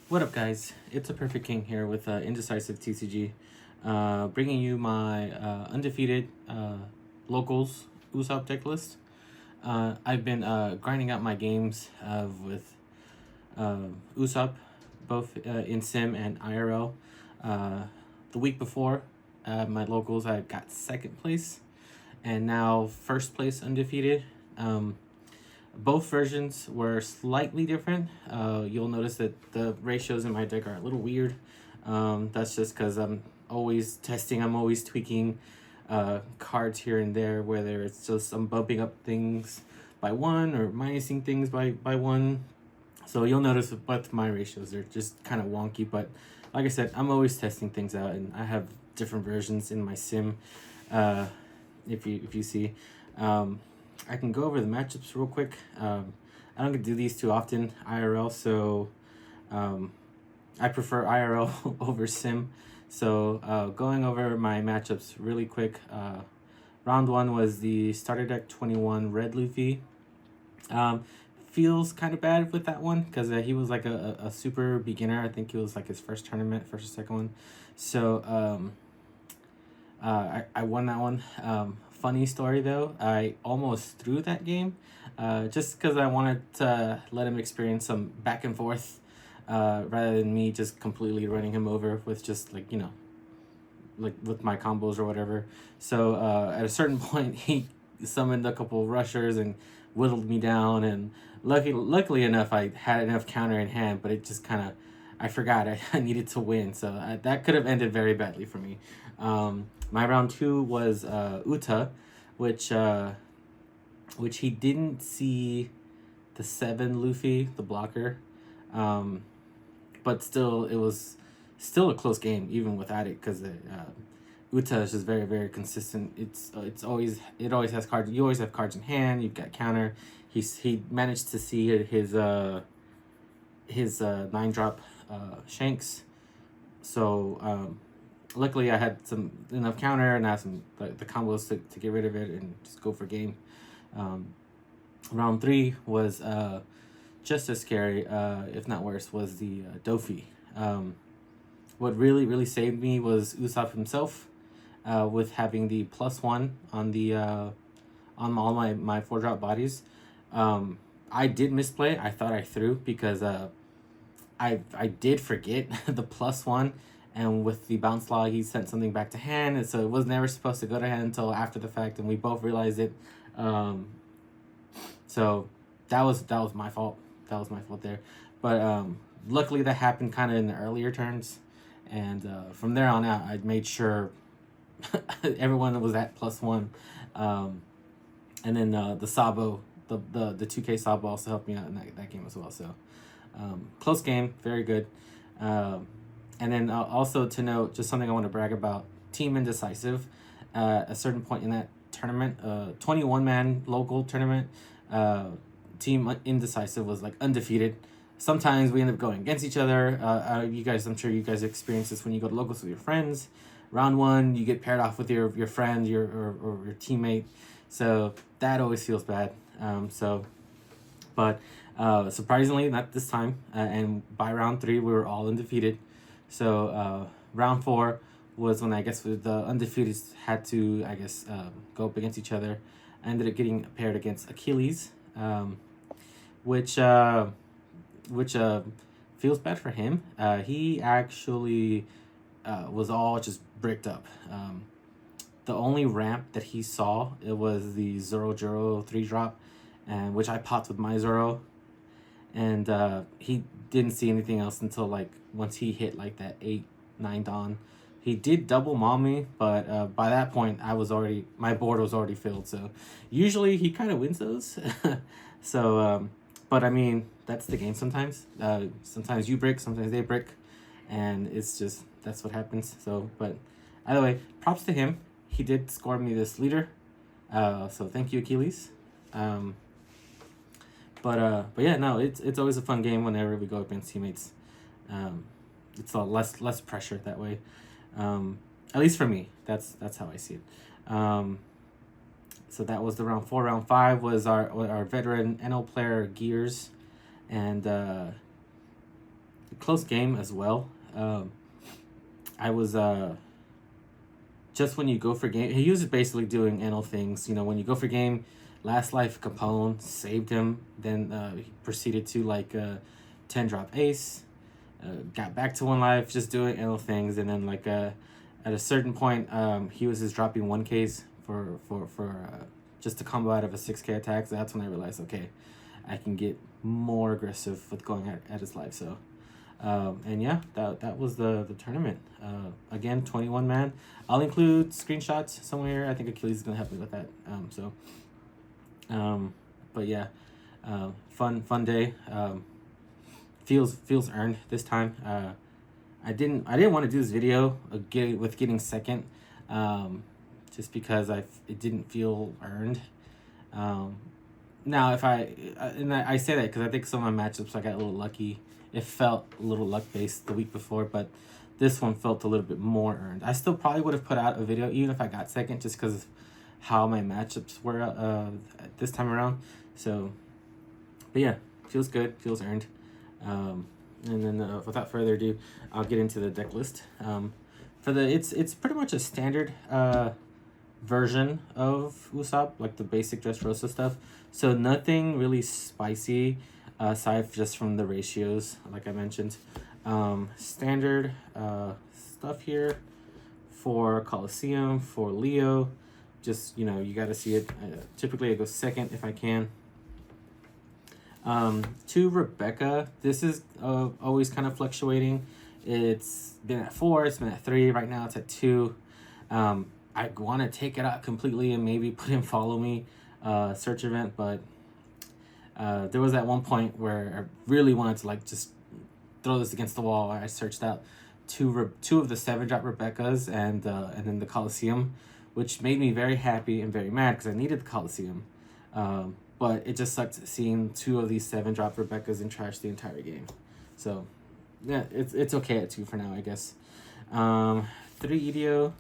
What up, guys? It's a Perfect King here with Indecisive TCG, bringing you my undefeated locals Usopp deck list. I've been grinding out my games with Usopp, both in Sim and IRL. The week before, my locals, I got second place, and now first place undefeated. Both versions were slightly different. You'll notice that the ratios in my deck are a little weird. That's just because I'm always testing, I'm always tweaking cards here and there, whether it's just I'm bumping up things by one or minusing things by one. So you'll notice with my ratios, they're just kind of wonky. But like I said, I'm always testing things out, and I have different versions in my sim. If you see. I can go over the matchups real quick. I don't get to do these too often IRL, so I prefer IRL over Sim. So going over my matchups really quick. Round 1 was the starter deck 21 Red Luffy. Feels kind of bad with that one because he was like a super beginner. I think it was like his first tournament, first or second one. So I won that one. Funny story though, I almost threw that game just because I wanted to let him experience some back and forth rather than me just completely running him over with just like, like with my combos or whatever. So at a certain point, he summoned a couple rushers and whittled me down, and luckily enough, I had enough counter in hand, but it just kind of, I forgot I needed to win, so that could have ended very badly for me. My round 2 was which which he didn't see the 7 Luffy, the blocker, but still it was still a close game even without it, because Uta is just very consistent. It always has cards. You always have cards in hand. You've got counter. He managed to see his 9-drop Shanks. So luckily I had enough counter, and I had some the combos to get rid of it and just go for game. Round 3 was just as scary, if not worse, was the Doffy. What really saved me was Usopp himself, with having the +1 on the on all my 4-drop bodies. I did misplay. I thought I threw because I did forget the +1, and with the bounce law, he sent something back to hand, and so it was never supposed to go to hand until after the fact, and we both realized it. So that was my fault. That was my fault there. But luckily that happened kind of in the earlier turns, and from there on out, I made sure everyone was at +1. And then the Sabo, the 2K Sabo also helped me out in that game as well. So close game, very good. And then also to note, just something I want to brag about, Team Indecisive, at a certain point in that tournament, 21-man local tournament, Team Indecisive was like undefeated. Sometimes we end up going against each other. You guys, I'm sure you guys experience this when you go to locals with your friends. Round 1, you get paired off with your friend, or your teammate. So that always feels bad. But surprisingly, not this time. And by round 3, we were all undefeated. So round 4 was when I guess the undefeated had to, I guess, go up against each other. I ended up getting paired against Achilles, which feels bad for him. He actually was all just bricked up. The only ramp that he saw, it was the Zoro 3-drop, and which I popped with my Zoro, and he didn't see anything else until like once he hit like that 8-9 dawn. He did double mom me, but by that point my board was already filled. So usually he kind of wins those. So but I mean, that's the game sometimes. Sometimes you brick, sometimes they brick, and it's just, that's what happens. So, but either way, props to him. He did score me this leader. So thank you, Achilles. But yeah, no, it's always a fun game whenever we go against teammates. It's a less pressure that way. At least for me, that's how I see it. So that was the round 4. Round 5 was our veteran Enel player Gears, and close game as well. I was just when you go for game, he was basically doing Enel things. You know, when you go for game, last life Capone saved him. Then he proceeded to like 10 drop ace, got back to 1 life, just doing Enel things. And then like at a certain point, he was just dropping 1Ks for just to combo out of a 6K attack. So that's when I realized, okay, I can get more aggressive with going at his life. So and yeah, that was the tournament. Again, 21 man. I'll include screenshots somewhere. I think Achilles is gonna help me with that. But yeah, fun day. Feels earned this time. I didn't want to do this video getting second, just because it didn't feel earned. Now if I say that because I think some of my matchups I got a little lucky. It felt a little luck-based the week before, but this one felt a little bit more earned. I still probably would have put out a video even if I got second, just because of how my matchups were this time around. So, but yeah, feels good, feels earned. And then without further ado, I'll get into the deck list. It's pretty much a standard version of Usopp, like the basic Dressrosa stuff. So nothing really spicy. Aside just from the ratios, like I mentioned. Standard stuff here for Coliseum, for Leo. Just, you know, you got to see it. Typically I go second if I can. To Rebecca, this is always kind of fluctuating. It's been at 4, it's been at 3, right now it's at 2. I want to take it out completely and maybe put in Follow Me search event, but there was at one point where I really wanted to like just throw this against the wall. I searched out two of the 7-drop Rebeccas and then the Coliseum, which made me very happy and very mad because I needed the Coliseum. But it just sucked seeing 2 of these 7-drop Rebeccas and trash the entire game. So yeah, it's okay at 2 for now, I guess. 3 EDO.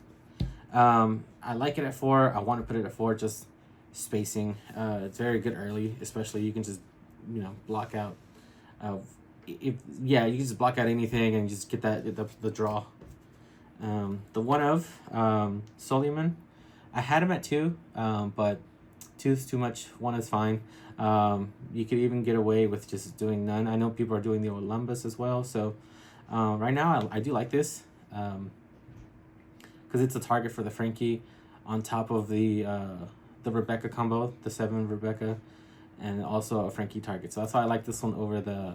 I like it at 4. I want to put it at 4. Just spacing. It's very good early, especially you can just, you know, block out you can just block out anything and just get the draw. The one of Suleiman, I had him at 2, but 2 is too much, 1 is fine. You could even get away with just doing none. I know people are doing the Olympus as well, so right now I do like this because it's a target for the Frankie on top of the Rebecca combo, the 7 Rebecca, and also a Frankie target. So that's why I like this one over the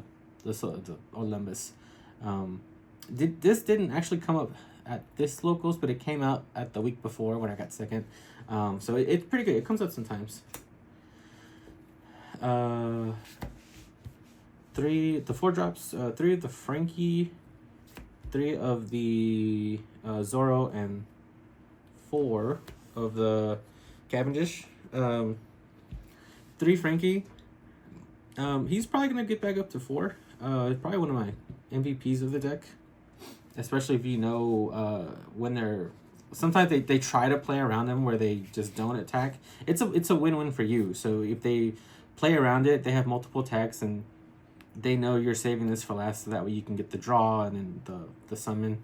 Olympus. This didn't actually come up at this locals, but it came out at the week before when I got second. So it's pretty good. It comes up sometimes. 3 the 4 drops, 3 of the Frankie, 3 of the Zoro, and 4 of the Cavendish. 3 Frankie. He's probably gonna get back up to 4. Probably one of my MVPs of the deck, especially if you know when they're. Sometimes they try to play around them where they just don't attack. It's a win-win for you. So if they play around it, they have multiple attacks and they know you're saving this for last, so that way you can get the draw and then the summon,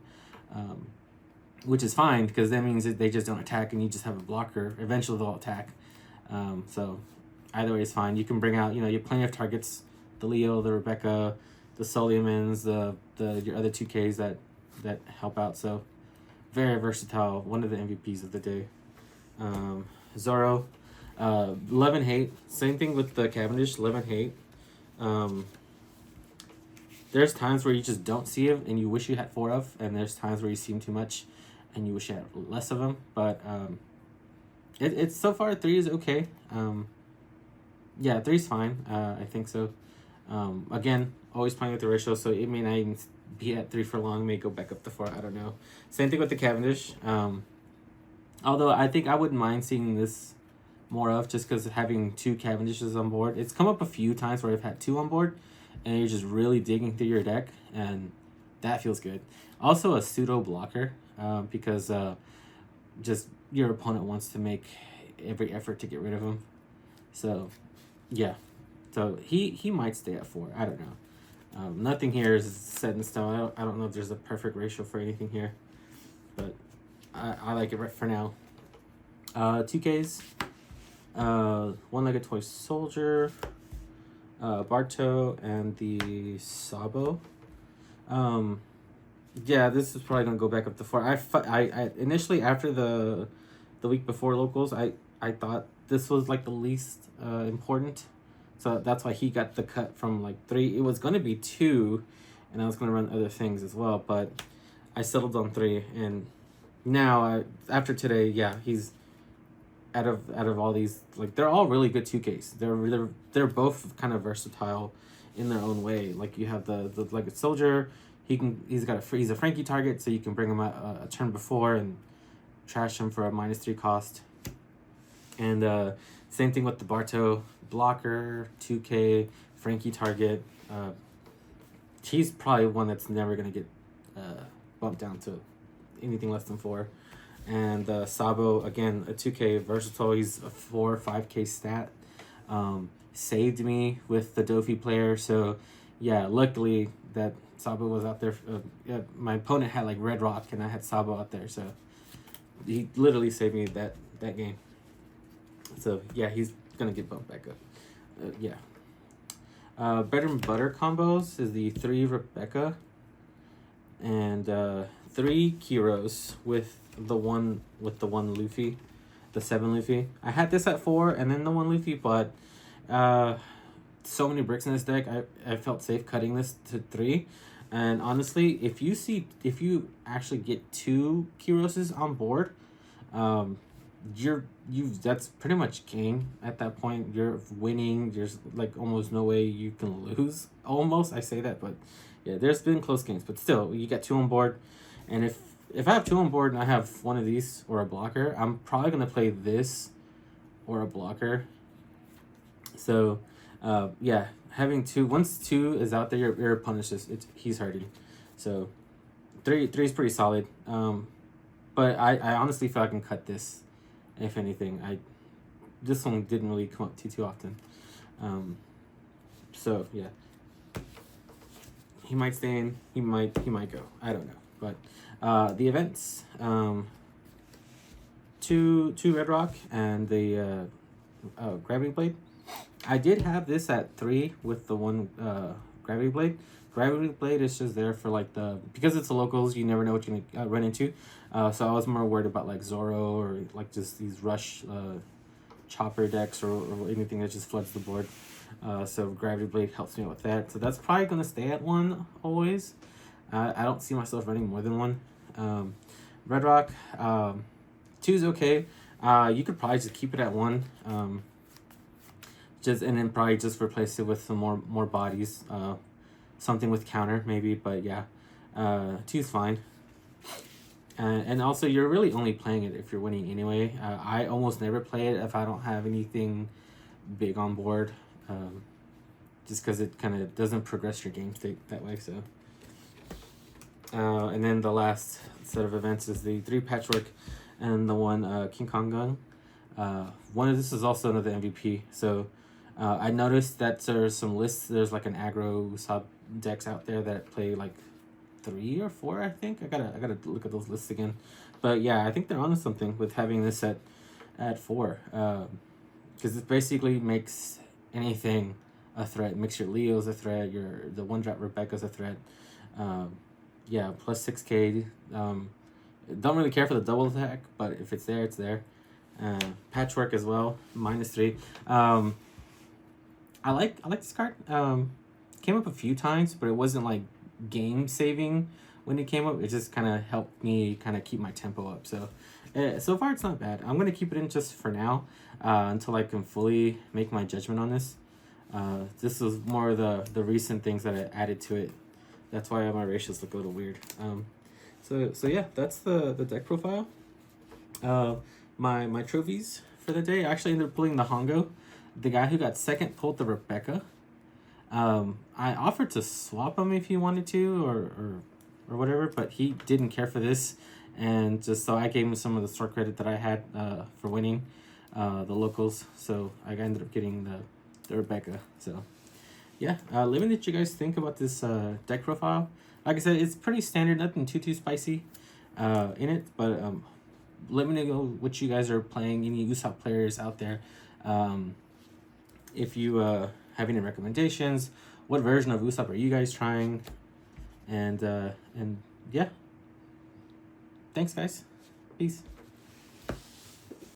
which is fine because that means that they just don't attack and you just have a blocker. Eventually they'll attack. So either way is fine. You can bring out, you know, you have plenty of targets: the Leo, the Rebecca, the Suleimans, your other 2Ks that help out. So very versatile. One of the MVPs of the day. Zoro, love and hate. Same thing with the Cavendish. Love and hate. There's times where you just don't see him and you wish you had 4 of, and there's times where you see him too much and you wish you had less of them. But it's so far 3 is okay. Yeah, 3 is fine. I think so. Again, always playing with the ratio, so it may not even be at 3 for long. May go back up to 4. I don't know. Same thing with the Cavendish. Although I think I wouldn't mind seeing this more of, just because having 2 Cavendishes on board. It's come up a few times where I've had 2 on board and you're just really digging through your deck, and that feels good. Also a pseudo blocker, because just your opponent wants to make every effort to get rid of him. So yeah, so he might stay at 4. I don't know. Nothing here is set in stone. I don't know if there's a perfect ratio for anything here, but I like it right for now. 2Ks, one-legged toy soldier, Barto, and the Sabo. Yeah, this is probably gonna go back up to 4. I initially, after the week before locals, I thought this was like the least important, so that's why he got the cut from like 3. It was gonna be 2, and I was gonna run other things as well, but I settled on 3, and now after today, yeah, he's out of all these, like, they're all really good 2Ks. They're both kind of versatile in their own way. Like, you have the like a soldier, he's a Frankie target, so you can bring him a turn before and trash him for a -3 cost. And same thing with the Barto, blocker, 2K, Frankie target. He's probably one that's never gonna get bumped down to anything less than 4. And Sabo, again, a 2K versatile. He's a 4 or 5K stat. Saved me with the Doffy player. So yeah, luckily that Sabo was out there. Yeah, my opponent had like Red Rock and I had Sabo out there. So he literally saved me that game. So yeah, he's gonna get bumped back up. Yeah. Bread and butter combos is the 3 Rebecca and 3 Kiros with the one Luffy, the 7 Luffy. I had this at 4 and then the 1 Luffy, but so many bricks in this deck, I felt safe cutting this to 3. And honestly, if you actually get 2 Kiroses on board, that's pretty much game at that point. You're winning. There's like almost no way you can lose. Almost, I say that, but yeah, there's been close games, but still, you get 2 on board. And if I have 2 on board and I have one of these or a blocker, I'm probably gonna play this or a blocker. So yeah, having 2, once 2 is out there, your opponent's he's hurting. So 3 is pretty solid. But I honestly feel I can cut this. If anything, this one didn't really come up too often. So yeah, he might stay in, he might go. I don't know. But the events, 2 Red Rock and the Gravity Blade. I did have this at 3 with the 1 Gravity Blade. Gravity Blade is just there for like because it's a locals, you never know what you're gonna run into. So I was more worried about like Zoro or like just these rush chopper decks or anything that just floods the board. So Gravity Blade helps me with that. So that's probably gonna stay at 1 always. I don't see myself running more than 1. Red Rock, 2 is okay. You could probably just keep it at 1. And then probably just replace it with some more bodies. Something with counter maybe, but yeah, 2 is fine. And also, you're really only playing it if you're winning anyway. I almost never play it if I don't have anything big on board, just because it kind of doesn't progress your game state that way. So, and then the last set of events is the 3 Patchwork and the 1 King Kong Gun. One of this is also another MVP. So I noticed that there's some lists. There's like an aggro Usopp decks out there that play like 3 or 4, I think. I gotta look at those lists again. But yeah, I think they're onto something with having this at 4. Because it basically makes anything a threat. It makes your Leo's a threat, the 1-drop Rebecca's a threat. Yeah, plus 6K. Don't really care for the double attack, but if it's there, it's there. Patchwork as well, -3. I like this card. Came up a few times, but it wasn't like game saving when it came up. It just kind of helped me kind of keep my tempo up. So so far it's not bad. I'm gonna keep it in just for now until I can fully make my judgment on this. This was more the recent things that I added to it. That's why my ratios look a little weird. So yeah, that's the deck profile. My trophies for the day, I actually ended up pulling the Hongo. The guy who got 2nd pulled the Rebecca. I offered to swap him if he wanted to or whatever, but he didn't care for this, and just so I gave him some of the store credit that I had for winning the locals. So I ended up getting the Rebecca. So yeah, let me know what you guys think about this deck profile. Like I said, it's pretty standard, nothing too spicy in it, but let me know what you guys are playing, any Usopp players out there. If you have any recommendations, what version of Usopp are you guys trying? And yeah, thanks guys, peace.